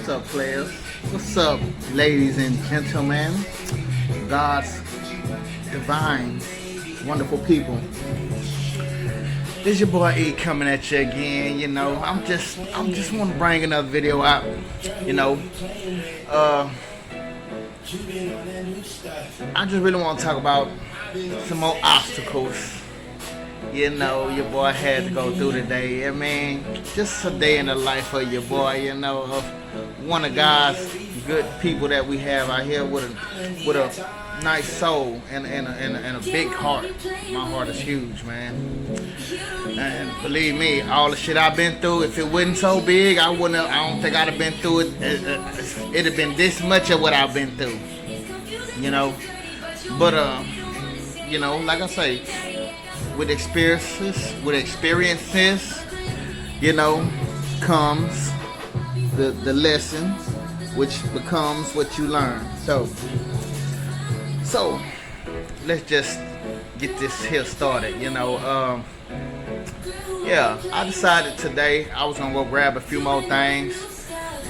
What's up, players? What's up, ladies and gentlemen? God's divine, wonderful people. This your boy E coming at you again. You know, I'm just want to bring another video out. You know, I just really want to talk about some more obstacles. You know, your boy had to go through today. I mean, just a day in the life of your boy. You know, of one of God's good people that we have out here with a nice soul and a big heart. My heart is huge, man. And believe me, all the shit I've been through, if it wasn't so big, I don't think I'd have been through it. It'd have been this much of what I've been through. You know, but you know, like I say, with experiences, you know, comes the lesson, which becomes what you learn. So let's just get this here started. You know, yeah, I decided today I was gonna go grab a few more things.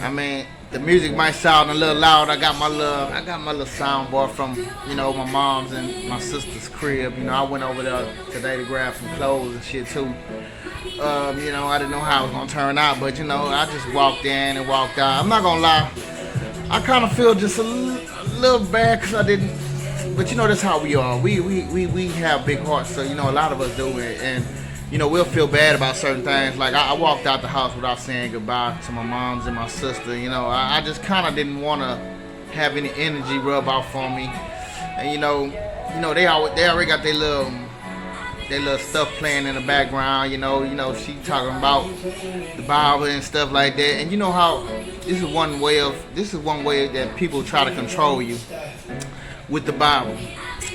I mean, the music might sound a little loud. I got my little soundboard from, you know, my mom's and my sister's crib. You know, I went over there today to grab some clothes and shit too. You know, I didn't know how it was gonna turn out, but you know, I just walked in and walked out. I'm not gonna lie, I kind of feel just a little bad because I didn't. But you know, that's how we are. We have big hearts, so you know, a lot of us do it, and you know, we'll feel bad about certain things. Like I walked out the house without saying goodbye to my moms and my sister. You know, I just kind of didn't want to have any energy rub off on me. And you know, they already got their little stuff playing in the background. You know, she talking about the Bible and stuff like that. And you know how this is one way that people try to control you with the Bible.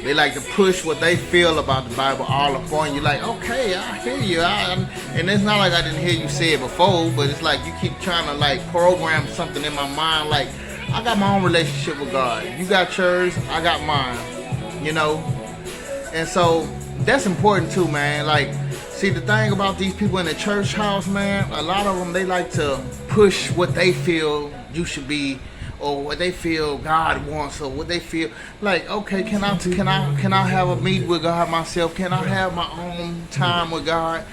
They like to push what they feel about the Bible all upon you. Like, okay, I hear you. And it's not like I didn't hear you say it before, but it's like you keep trying to like program something in my mind. Like, I got my own relationship with God. You got yours, I got mine. You know? And so that's important too, man. Like, see, the thing about these people in the church house, man, a lot of them, they like to push what they feel you should be, or what they feel God wants, or what they feel like. Okay, can I have a meet with God myself? Can I have my own time with God,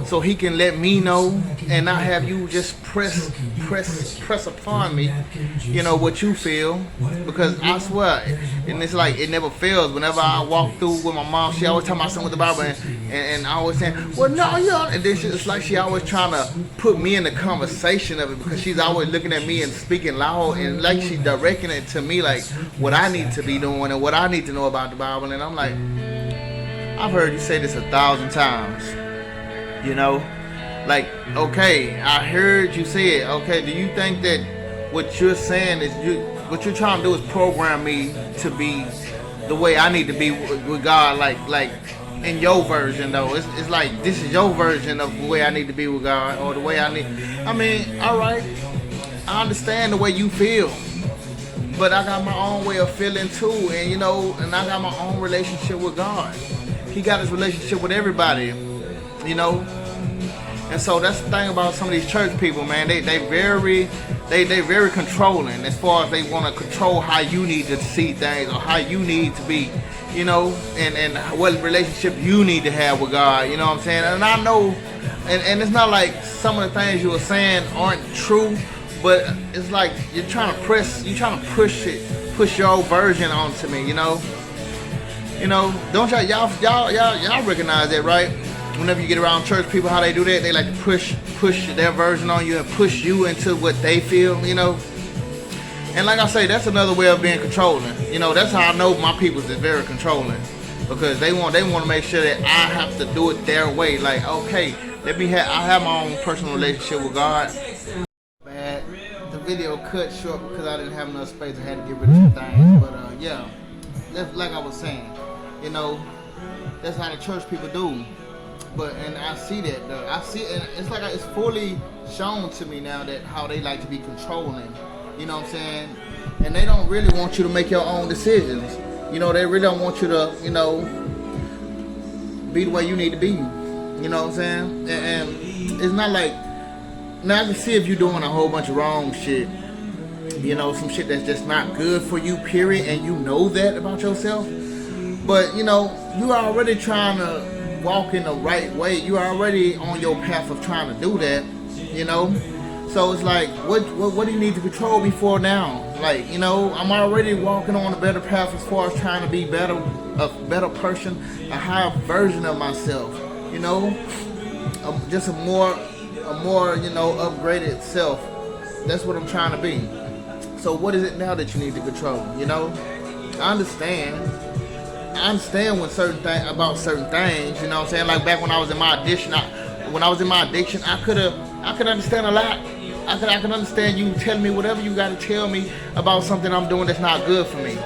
so He can let me know, and not have you just press upon me, you know, what you feel? Because I swear, and it's like it never fails. Whenever I walk through with my mom, she always talking about something with the Bible, and I always saying, well, no, you know, and then it's like she always trying to put me in the conversation of it, because she's always looking at me and speaking loud, and like she's directing it to me, like what I need to be doing and what I need to know about the Bible. And I'm like, I've heard you say this 1,000 times. You know, like, okay, I heard you say it. Okay, do you think that what you're saying is what you're trying to do is program me to be the way I need to be with God? Like in your version though, it's like this is your version of the way I need to be with God, or the way I need. I mean, all right, I understand the way you feel, but I got my own way of feeling too, and you know, and I got my own relationship with God. He got his relationship with everybody, you know. And so that's the thing about some of these church people, man. They very controlling, as far as they want to control how you need to see things, or how you need to be, you know, and what relationship you need to have with God. You know what I'm saying? And I know, and it's not like some of the things you were saying aren't true. But it's like you're trying to push your version onto me, you know. You know, don't y'all recognize that, right? Whenever you get around church people, how they do that, they like to push their version on you and push you into what they feel, you know. And like I say, that's another way of being controlling. You know, that's how I know my people is very controlling, because they want to make sure that I have to do it their way. Like, okay, I have my own personal relationship with God. Video cut short because I didn't have enough space. I had to get rid of some things, but yeah, that's like I was saying, you know, that's how the church people do. And I see that though. I see, and it's like it's fully shown to me now that how they like to be controlling. You know what I'm saying? And they don't really want you to make your own decisions. You know, they really don't want you to, you know, be the way you need to be. You know what I'm saying? And it's not like, now I can see if you're doing a whole bunch of wrong shit, some shit that's just not good for you, period, and you know that about yourself. But you are already trying to walk in the right way. You are already on your path of trying to do that. So it's like, what do you need to control me for now? Like, I'm already walking on a better path as far as trying to be a better person, a higher version of myself. Just a more upgraded self. That's what I'm trying to be. So what is it now that you need to control? I understand when certain things about certain things. You know what I'm saying? Like back when I was in my addiction, I could understand a lot. I can understand you telling me whatever you got to tell me about something I'm doing that's not good for me.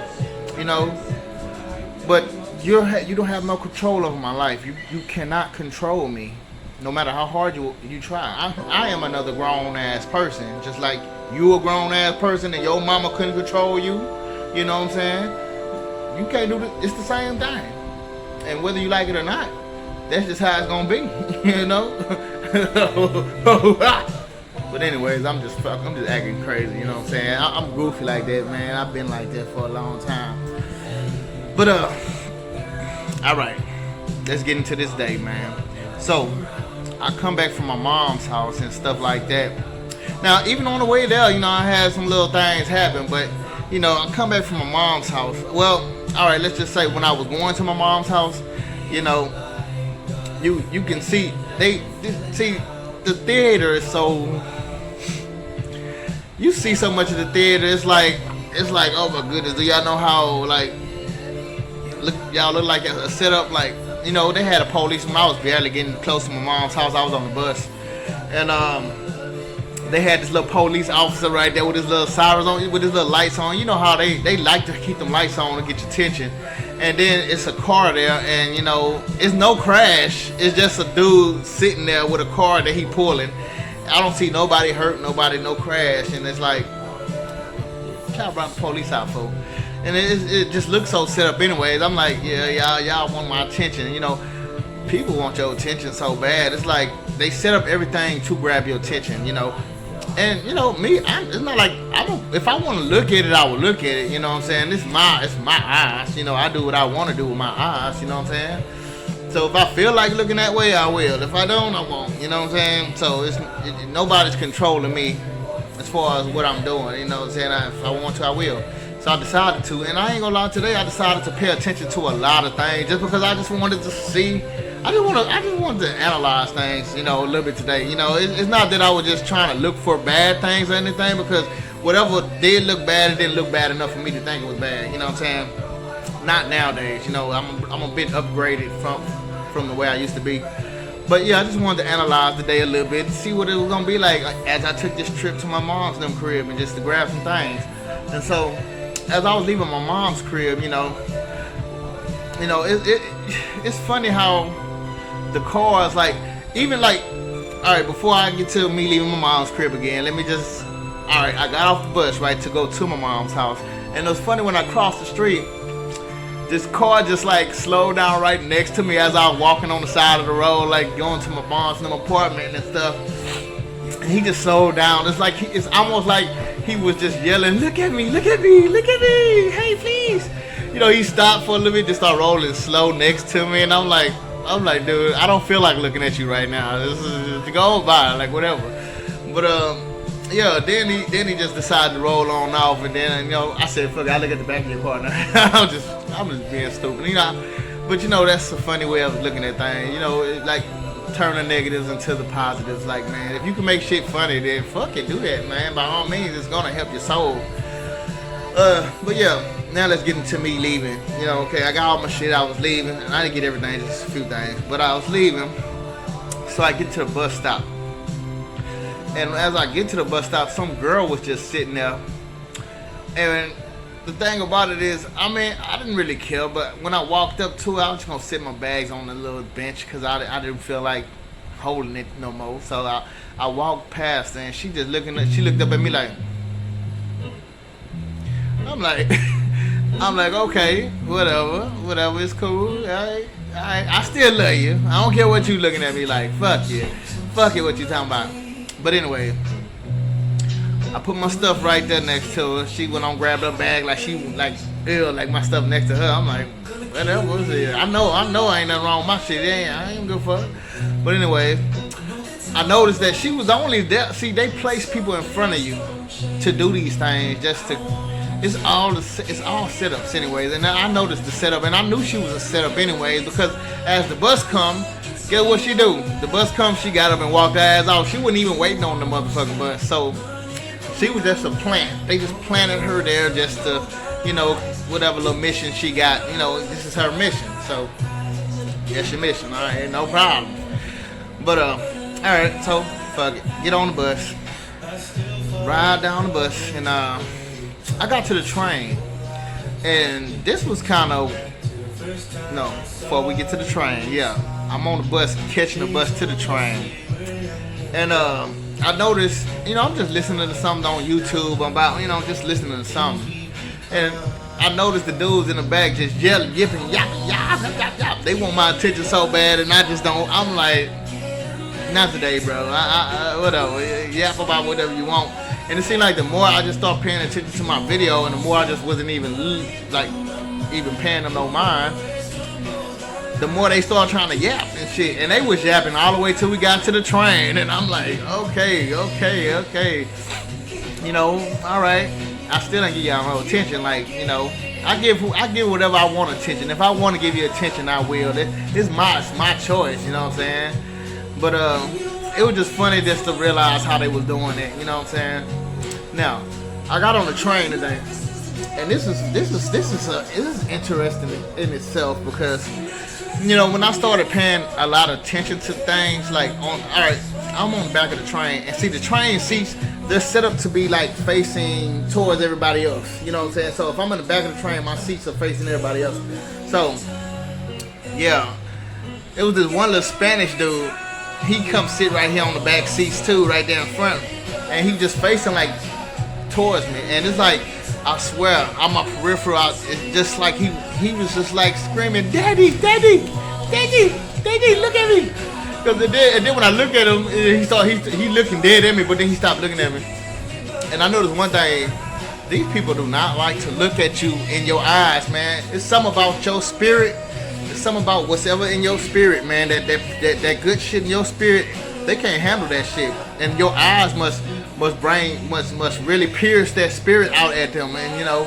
But you don't have no control over my life. You cannot control me, no matter how hard you try. I am another grown ass person, just like you a grown ass person and your mama couldn't control you. You know what I'm saying? You can't do it. It's the same thing, and whether you like it or not, that's just how it's gonna be. But anyways, I'm just acting crazy. You know what I'm saying? I'm goofy like that, man. I've been like that for a long time. But all right, let's get into this day, man. So I come back from my mom's house and stuff like that. Now, even on the way there, I had some little things happen, but I come back from my mom's house. Well, all right, let's just say when I was going to my mom's house, you can see the theater is so. You see so much of the theater, it's like, oh my goodness, do y'all know how y'all look like a setup, like, they had a police when I was barely getting close to my mom's house. I was on the bus, and they had this little police officer right there with his little sirens on, with his little lights on. You know how they like to keep them lights on to get your attention. And then it's a car there, and it's no crash. It's just a dude sitting there with a car that he pulling. I don't see nobody hurt, no crash, and it's like, y'all brought the police out for? And it just looks so set up anyways. I'm like, yeah, y'all want my attention. People want your attention so bad. It's like they set up everything to grab your attention, And me, it's not like if I want to look at it, I will look at it. You know what I'm saying? It's my eyes. I do what I want to do with my eyes. You know what I'm saying? So if I feel like looking that way, I will. If I don't, I won't. You know what I'm saying? So nobody's controlling me as far as what I'm doing. You know what I'm saying? If I want to, I will. So I decided to, and I ain't gonna lie, today I decided to pay attention to a lot of things just because I just wanted to see. I just wanted to analyze things, a little bit today. It's not that I was just trying to look for bad things or anything, because whatever did look bad, it didn't look bad enough for me to think it was bad. You know what I'm saying? Not nowadays. I'm a bit upgraded from the way I used to be. But yeah, I just wanted to analyze the day a little bit to see what it was gonna be like as I took this trip to my mom's crib and just to grab some things. And so, as I was leaving my mom's crib, it's funny how the cars, like, even like, all right, before I get to me leaving my mom's crib again, let me just, all right, I got off the bus, right, to go to my mom's house. And it was funny when I crossed the street, this car just like slowed down right next to me as I was walking on the side of the road, like going to my mom's apartment and stuff. And he just slowed down. It's almost like he was just yelling, look at me, hey, please. He stopped for a little bit, just started rolling slow next to me, and I'm like, dude, I don't feel like looking at you right now. This is just go by, like whatever. But yeah, then he just decided to roll on off, and then I said, fuck, I look at the back of your car now. I'm just being stupid, But that's a funny way of looking at things. Like turn the negatives into the positives. Like, man, if you can make shit funny, then fuck it, do that, man. By all means, it's gonna help your soul. But yeah, now let's get into me leaving. Okay, I got all my shit. I was leaving, and I didn't get everything, just a few things. But I was leaving, so I get to the bus stop. And as I get to the bus stop, some girl was just sitting there. And the thing about it is, I didn't really care, but when I walked up to her, I was just gonna sit my bags on the little bench because I didn't feel like holding it no more. So I walked past her, and she looked up at me like, I'm like, okay, whatever, it's cool. I still love you. I don't care what you looking at me like. Fuck you. Fuck it, what you talking about. But anyway, I put my stuff right there next to her. She went on grabbed her bag like she like ew, like my stuff next to her. I'm like, whatever was it? I know ain't nothing wrong with my shit. I ain't good for it. But anyway, I noticed that she was only there. See, they place people in front of you to do these things just to. It's all setups anyways, and I noticed the setup, and I knew she was a setup anyways because as the bus come, guess what she do? The bus comes, she got up and walked her ass off. She wasn't even waiting on the motherfucking bus, so she was just a plant. They just planted her there just to, you know, whatever little mission she got. You know, this is her mission. So that's your mission. All right, no problem. But all right, so fuck it. Get on the bus, ride down the bus, and I got to the train, and this was kind of before we get to the train, yeah, I'm on the bus, catching the bus to the train, and I noticed, you know, I'm just listening to something on YouTube about, you know, just listening to something, and I noticed the dudes in the back just yelling, yipping, yap, yap, yap, yap. They want my attention so bad, and I just don't. I'm like, not today, bro. Whatever, yap about whatever you want. And it seemed like the more I just started paying attention to my video, and the more I just wasn't even even paying them no mind, the more they started trying to yap and shit. And they was yapping all the way till we got to the train. And I'm like, okay. You know, all right. I still don't give y'all no attention. Like, you know, I give whatever I want attention. If I want to give you attention, I will. It's my choice. You know what I'm saying? But it was just funny just to realize how they was doing it. You know what I'm saying? Now, I got on the train today, and this is interesting in itself because, you know, when I started paying a lot of attention to things, like I'm on the back of the train, and see the train seats, they're set up to be like facing towards everybody else. You know what I'm saying? So if I'm in the back of the train, my seats are facing everybody else. So yeah, it was this one little Spanish dude. He come sit right here on the back seats too, right there in front, and he just facing like towards me, and it's like, I swear, on my peripheral, it's just like he was just like screaming, "Daddy, Daddy, Daddy, Daddy, look at me!" And then when I look at him, he looking dead at me, but then he stopped looking at me. And I noticed one thing: these people do not like to look at you in your eyes, man. It's something about your spirit. It's something about whatever in your spirit, man. That good shit in your spirit, they can't handle that shit, and your eyes must really pierce that spirit out at them, and you know,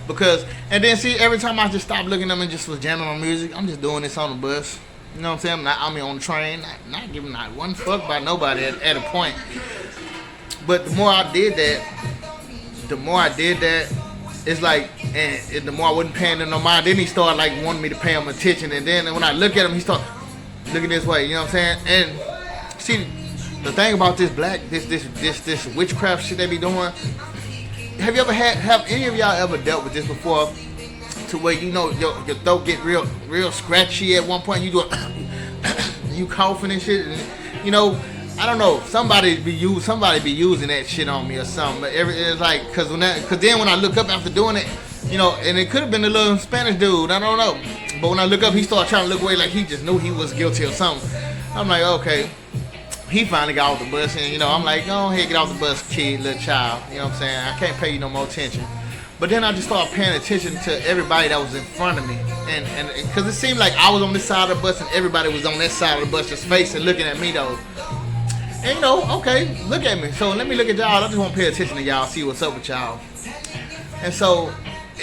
because, and then see, every time I just stopped looking at them and just was jamming my music, I'm just doing this on the bus, you know what I'm saying? I mean on the train, not giving not one fuck by nobody at a point. But the more I did that, it's like, and the more I wasn't paying him no mind, then he started like wanting me to pay him attention, and then when I look at him, he started looking this way, you know what I'm saying? And see, the thing about this this witchcraft shit they be doing, have any of y'all ever dealt with this before, to where, you know, your throat get real scratchy at one point, you do you coughing and shit, and, you know, I don't know, somebody be using that shit on me or something, but it's like, cause then when I look up after doing it, you know, and it could have been the little Spanish dude, I don't know, but when I look up, he started trying to look away like he just knew he was guilty or something. I'm like, okay. He finally got off the bus, and, you know, I'm like, go ahead, get off the bus, kid, little child. You know what I'm saying? I can't pay you no more attention. But then I just started paying attention to everybody that was in front of me. And because it seemed like I was on this side of the bus and everybody was on that side of the bus just facing, looking at me, though. And, you know, okay, look at me. So let me look at y'all. I just want to pay attention to y'all, see what's up with y'all. And so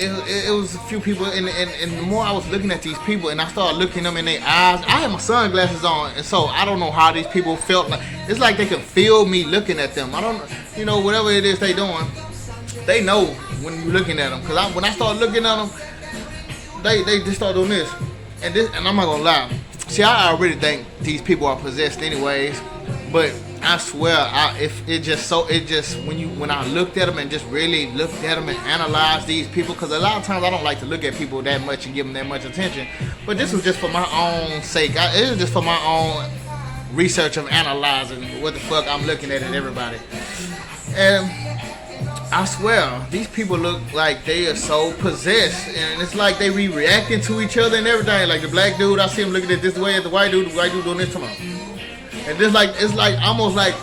it was a few people, and the more I was looking at these people, and I started looking them in their eyes, I had my sunglasses on, and so I don't know how these people felt. Like, it's like they could feel me looking at them. I don't, you know, whatever it is they doing, they know when you're looking at them. Because when I started looking at them, they just start doing this. And I'm not gonna lie. See, I already think these people are possessed anyways, but I swear, when I looked at them and just really looked at them and analyzed these people, because a lot of times I don't like to look at people that much and give them that much attention, but this was just for my own sake. It was just for my own research of analyzing what the fuck I'm looking at in everybody. And I swear, these people look like they are so possessed, and it's like they reacting to each other and everything. Like the black dude, I see him looking at this way at the white dude doing this to him. And this like, it's like almost like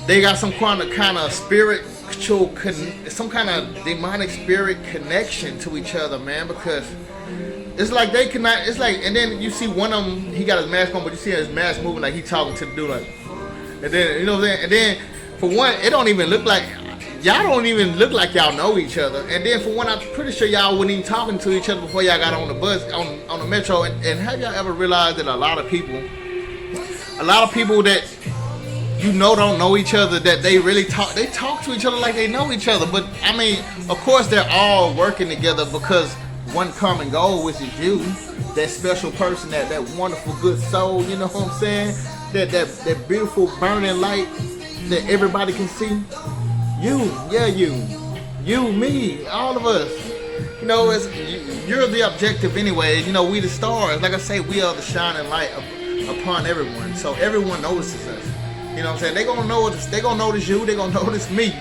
they got some kind of spiritual, some kind of demonic spirit connection to each other, man. Because it's like they cannot. It's like, and then you see one of them, he got his mask on, but you see his mask moving like he talking to the dude, like, and then you know what I'm saying. And then for one, it don't even look like y'all don't even look like y'all know each other. And then for one, I'm pretty sure y'all wasn't even talking to each other before y'all got on the bus, on the metro. And have y'all ever realized that a lot of people that you know don't know each other, that they really talk to each other like they know each other. But I mean, of course they're all working together because one common goal, which is you, that special person, that wonderful good soul, you know what I'm saying? That beautiful burning light that everybody can see. You, me, all of us. You know, you're the objective anyway. You know, we the stars. Like I say, we are the shining light upon everyone. So everyone notices us. You know what I'm saying? They gonna notice you. They gonna notice me.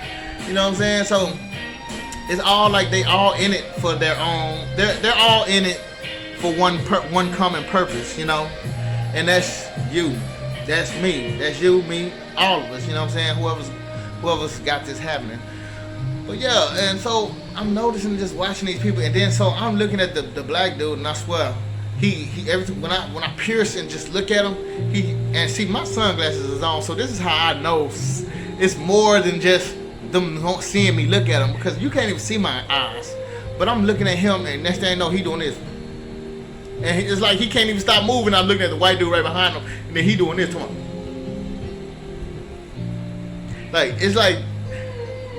You know what I'm saying? So it's all like they all in it for their own. They're all in it for one common purpose. You know, and that's you. That's me. That's you, me, all of us. You know what I'm saying? Whoever's got this happening. But yeah, and so I'm noticing, just watching these people, and then so I'm looking at the black dude, and I swear, he everything when I pierce and just look at him, and see my sunglasses is on, so this is how I know it's more than just them seeing me look at him, because you can't even see my eyes. But I'm looking at him, and next thing I know, he doing this. And it's like he can't even stop moving. I'm looking at the white dude right behind him, and then he doing this to him. Like, it's like,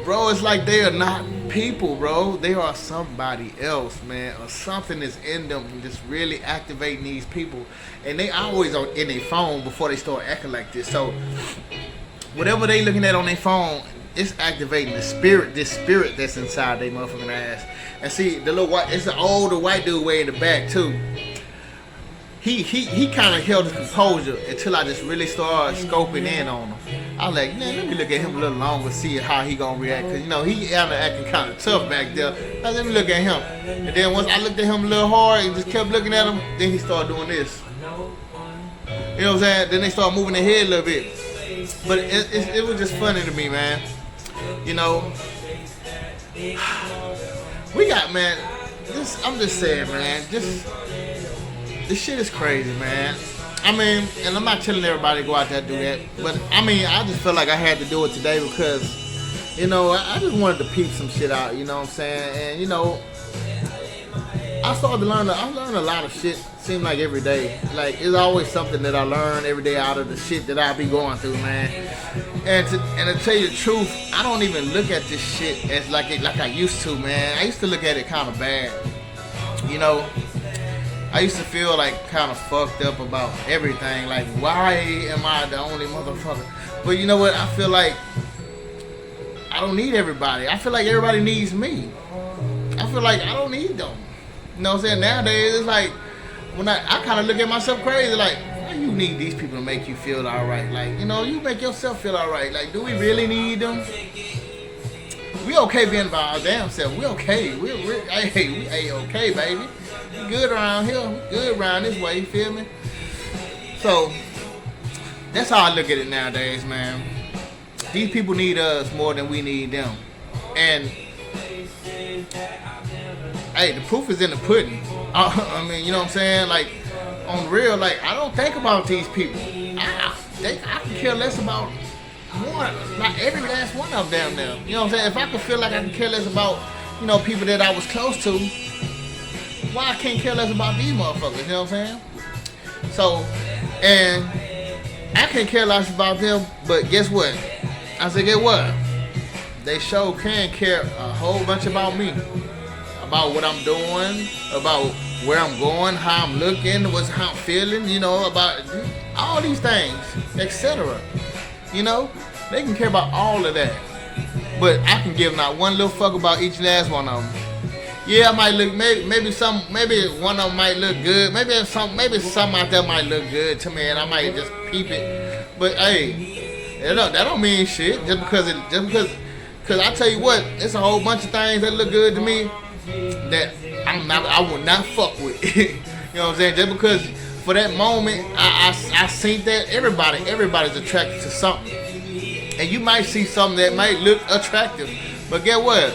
bro, it's like they are not people, bro. They are somebody else, man. Or something is in them just really activating these people. And they always are in their phone before they start acting like this. So, whatever they looking at on their phone, it's activating this spirit that's inside their motherfucking ass. And see, it's an older white dude way in the back, too. He kind of held his composure until I just really started scoping in on him. I was like, man, let me look at him a little longer, see how he gonna react. Cause you know, he acting kind of tough back there. Let me look at him. And then once I looked at him a little hard and just kept looking at him, then he started doing this. You know what I'm saying? Then they started moving their head a little bit. But it was just funny to me, man. You know, we got, man, I'm just saying, man, this shit is crazy, man. I mean, and I'm not telling everybody to go out there and do that, but I mean, I just felt like I had to do it today because, you know, I just wanted to peep some shit out, you know what I'm saying? And, you know, I learned a lot of shit, seem like every day. Like, it's always something that I learn every day out of the shit that I be going through, man. And to tell you the truth, I don't even look at this shit as like I used to, man. I used to look at it kind of bad, you know. I used to feel like kind of fucked up about everything. Like, why am I the only motherfucker? But you know what? I feel like I don't need everybody. I feel like everybody needs me. I feel like I don't need them. You know what I'm saying? Nowadays, it's like, when I kind of look at myself crazy, like, why you need these people to make you feel alright? Like, you know, you make yourself feel alright. Like, do we really need them? We okay being by our damn self. We okay. We okay, baby. We good around here. We good around this way, you feel me? So, that's how I look at it nowadays, man. These people need us more than we need them. And, hey, the proof is in the pudding. I mean, you know what I'm saying? Like, on real, like, I don't think about these people. I can care less about not every last one of them now. You know what I'm saying? If I could feel like I can care less about, you know, people that I was close to, why I can't care less about these motherfuckers, you know what I'm saying? So, and I can't care less about them, but guess what? I said, guess what? They sure can care a whole bunch about me. About what I'm doing, about where I'm going, how I'm looking, how I'm feeling, you know, about all these things, etc. You know, they can care about all of that. But I can give not one little fuck about each last one of them. Yeah, I might look, maybe one of them might look good. Maybe some out there might look good to me, and I might just peep it. But hey, that don't mean shit. Just because, I tell you what, it's a whole bunch of things that look good to me that I would not fuck with. You know what I'm saying? Just because for that moment I seen that everybody's attracted to something. And you might see something that might look attractive. But get what?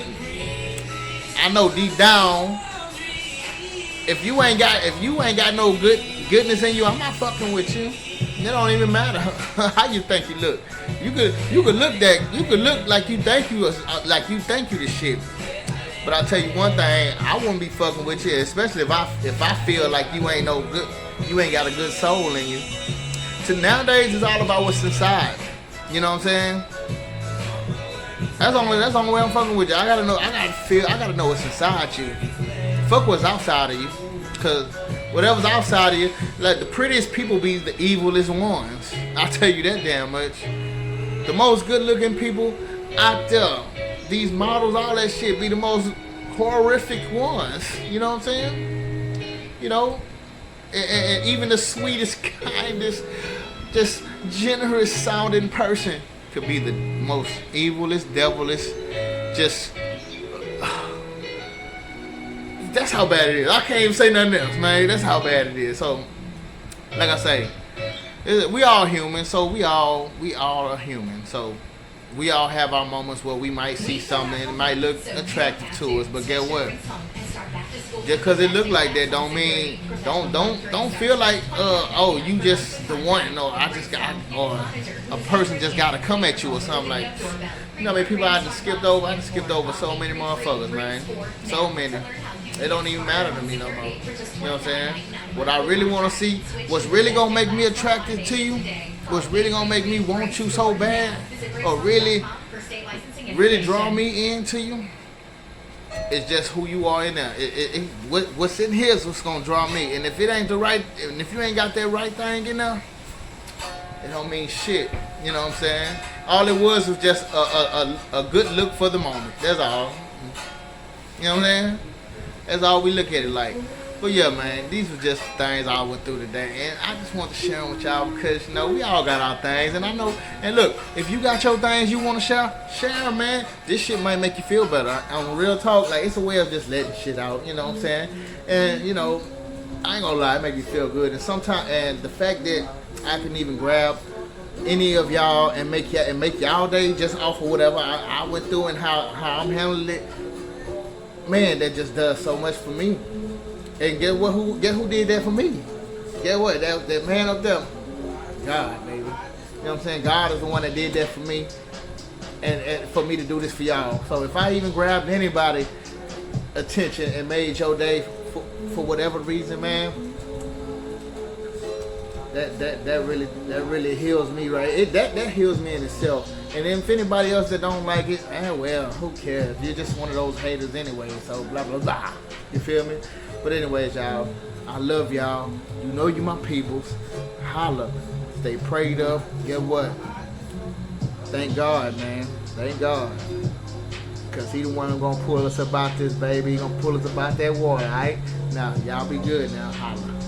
I know deep down, if you ain't got no goodness in you, I'm not fucking with you. It don't even matter how you think you look. You could look like you think you the shit. But I'll tell you one thing, I wouldn't be fucking with you, especially if I feel like you ain't got a good soul in you. So nowadays it's all about what's inside. You know what I'm saying? That's the only way I'm fucking with you. I gotta know what's inside you. Fuck what's outside of you. Cause whatever's outside of you, like the prettiest people be the evilest ones. I'll tell you that damn much. The most good looking people out there, these models, all that shit, be the most horrific ones. You know what I'm saying? You know? And even the sweetest, kindest, just generous sounding person could be the most evilest, devilish, just... That's how bad it is. I can't even say nothing else, man. That's how bad it is. So, like I say, we all human, so we all are human. So, we all have our moments where we might see something and it might look attractive to us, but get what? Just because it look like that don't mean don't feel like oh, you just the one, or a person just gotta come at you or something. Like, you know how many people I just skipped over? I just skipped over so many motherfuckers, man. So many. It don't even matter to me no more. You know what I'm saying? What I really want to see, what's really gonna make me attracted to you, what's really gonna make me want you so bad, or really draw me into you, it's just who you are in there. What's in here is what's gonna draw me. And if it ain't the right, and if you ain't got that right thing in there, it don't mean shit. You know what I'm saying? All it was just a good look for the moment. That's all. You know what I'm saying? That's all we look at it like. But yeah, man, these were just things I went through today, and I just want to share them with y'all because, you know, we all got our things, and I know, and look, if you got your things you want to share them, man. This shit might make you feel better. On real talk, like, it's a way of just letting shit out, you know what I'm saying? And, you know, I ain't gonna lie, it make me feel good, and sometimes, and the fact that I can even grab any of y'all and make y'all day just off of whatever I went through and how I'm handling it, man, that just does so much for me. And get who did that for me? Get what? That man up there, God, baby. You know what I'm saying? God is the one that did that for me, and for me to do this for y'all. So if I even grabbed anybody attention and made your day for whatever reason, man, that really heals me, right? That heals me in itself. And then if anybody else that don't like it, well, who cares? You're just one of those haters anyway, so blah, blah, blah. You feel me? But anyways, y'all, I love y'all. You know you my peoples. Holla. Stay prayed up. Get what? Thank God, man. Thank God. Because he the one who's going to pull us about this, baby. He going to pull us about that water, all right? Now, y'all be good now. Holla.